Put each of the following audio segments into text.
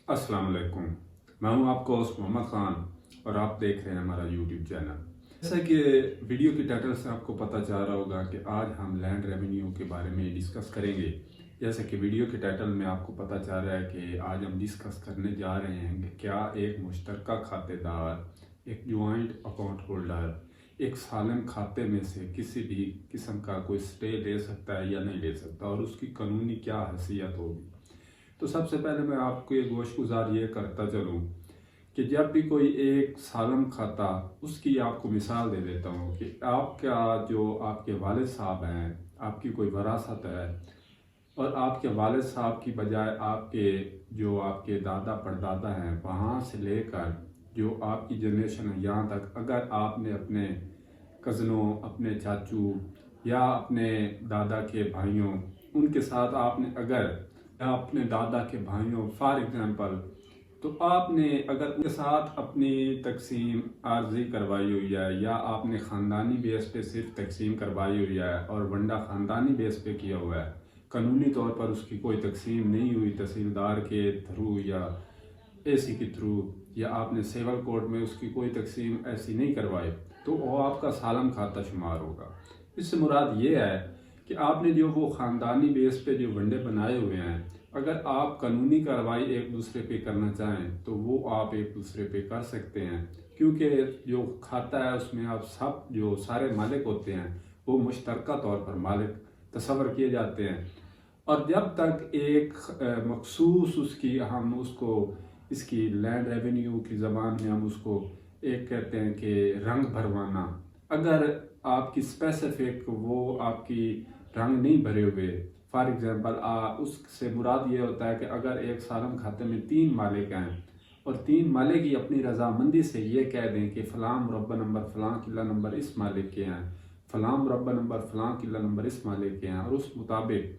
अस्सलाम वालेकुम। मैं हूं आपका होस्ट मोहम्मद खान और आप देख रहे हैं हमारा यूट्यूब चैनल। जैसा कि वीडियो की टाइटल से आपको पता चल रहा होगा कि आज हम लैंड रेवेन्यू के बारे में डिस्कस करेंगे। जैसा कि वीडियो के टाइटल में आपको पता चल रहा है कि आज हम डिस्कस करने जा रहे हैं कि क्या एक मुश्तरका खातेदार, एक ज्वाइंट अकाउंट होल्डर एक सालिम खाते में से किसी भी किस्म का कोई स्टे ले सकता है या नहीं ले सकता, और उसकी कानूनी क्या हैसियत होगी। तो सबसे पहले मैं आपको ये गोशगुजार ये करता चलूँ कि जब भी कोई एक सालम खाता, उसकी आपको मिसाल दे देता हूँ कि आपका जो आपके वालिद साहब हैं, आपकी कोई वरासत है, और आपके वालिद साहब की बजाय आपके जो आपके दादा परदादा हैं, वहाँ से लेकर जो आपकी जनरेशन है यहाँ तक, अगर आपने अपने कज़नों, अपने चाचू या अपने दादा के भाइयों, उनके साथ आपने अगर या अपने दादा के भाइयों फॉर एग्जांपल, तो आपने अगर उनके साथ अपनी तकसीम आर्जी करवाई हुई है या आपने ख़ानदानी बेस पे सिर्फ तकसीम करवाई हुई है और वंडा ख़ानदानी बेस पे किया हुआ है, कानूनी तौर पर उसकी कोई तकसीम नहीं हुई तहसीलदार के थ्रू या एसी के थ्रू, या आपने सिविल कोर्ट में उसकी कोई तकसीम ऐसी नहीं करवाई, तो वो आपका सालम खाता शुमार होगा। इससे मुराद ये है कि आपने जो वो ख़ानदानी बेस पे जो वंडे बनाए हुए हैं, अगर आप कानूनी कार्रवाई एक दूसरे पे करना चाहें तो वो आप एक दूसरे पे कर सकते हैं, क्योंकि जो खाता है उसमें आप सब जो सारे मालिक होते हैं वो मुश्तरका तौर पर मालिक तस्वर किए जाते हैं। और जब तक एक मखसूस उसकी हम उसको इसकी लैंड रेवेन्यू की ज़बान में हम उसको एक कहते हैं कि रंग भरवाना, अगर आपकी स्पेसिफिक वो आपकी रंग नहीं भरे हुए, फॉर एग्जांपल उससे मुराद ये होता है कि अगर एक सालम खाते में 3 मालिक हैं और 3 मालिक ही अपनी रजामंदी से ये कह दें कि फ़लाँ मुरब्बा नंबर फ़लाँ किला नंबर इस मालिक के हैं, फ़लाँ मुरब्बा नंबर फ़लाँ किला नंबर इस मालिक के हैं, और उस मुताबिक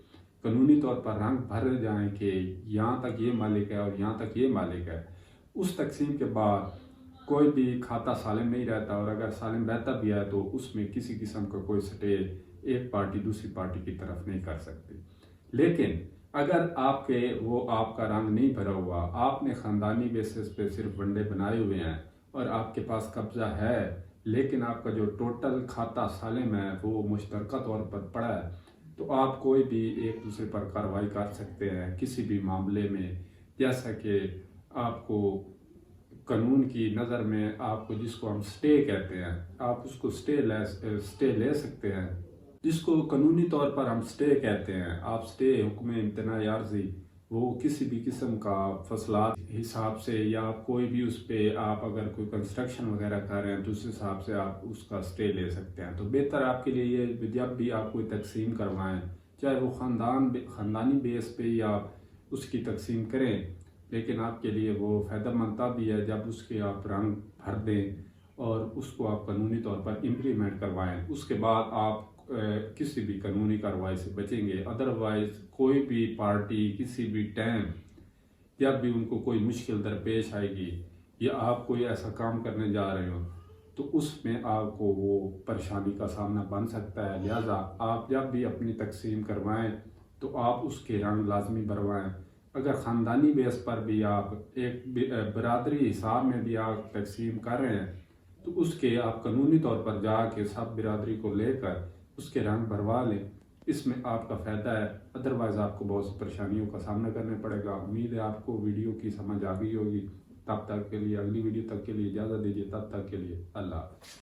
कानूनी तौर पर रंग भर जाएं कि यहाँ तक ये मालिक है और यहाँ तक ये मालिक है, उस तकसीम के बाद कोई भी खाता सालिम नहीं रहता, और अगर सालिम रहता भी है तो उसमें किसी किस्म का कोई स्टे एक पार्टी दूसरी पार्टी की तरफ नहीं कर सकती। लेकिन अगर आपके वो आपका रंग नहीं भरा हुआ, आपने ख़ानदानी बेसिस पे सिर्फ वंडे बनाए हुए हैं और आपके पास कब्ज़ा है, लेकिन आपका जो टोटल खाता सालिम है वो मुश्तरका तौर पर पड़ा है, तो आप कोई भी एक दूसरे पर कार्रवाई कर सकते हैं किसी भी मामले में। जैसा कि आपको कानून की नज़र में आपको जिसको हम स्टे कहते हैं, आप उसको स्टे ले सकते हैं, जिसको कानूनी तौर पर हम स्टे कहते हैं। आप स्टे हुक्म इम्तना यार्जी, वो किसी भी किस्म का फसलात हिसाब से या कोई भी उस पर आप अगर कोई कंस्ट्रक्शन वगैरह कर रहे हैं तो उस हिसाब से आप उसका स्टे ले सकते हैं। तो बेहतर आपके लिए ये, जब भी आप कोई तकसीम करवाएं, चाहे वो ख़ानदानी बेस पे या उसकी तकसीम करें, लेकिन आपके लिए वो फ़ायदेमंद भी है जब उसके आप रंग भर दें और उसको आप कानूनी तौर पर इम्प्लीमेंट करवाएं। उसके बाद आप किसी भी कानूनी कार्रवाई से बचेंगे। अदरवाइज़ कोई भी पार्टी किसी भी टाइम जब भी उनको कोई मुश्किल दरपेश आएगी या आप कोई ऐसा काम करने जा रहे हो तो उसमें आपको वो परेशानी का सामना बन सकता है। लिहाजा आप जब भी अपनी तकसीम करवाएं तो आप उसके रंग लाजमी भरवाएं। अगर ख़ानदानी बेस पर भी आप एक बरादरी हिसाब में भी आप तकसीम कर रहे हैं तो उसके आप कानूनी तौर पर जाके सब बिरादरी को लेकर उसके रंग भरवा लें, इसमें आपका फ़ायदा है। अदरवाइज़ आपको बहुत सी परेशानियों का सामना करना पड़ेगा। उम्मीद है आपको वीडियो की समझ आ गई होगी। तब तक के लिए, अगली वीडियो तक के लिए इजाज़त दीजिए। तब तक के लिए अल्लाह।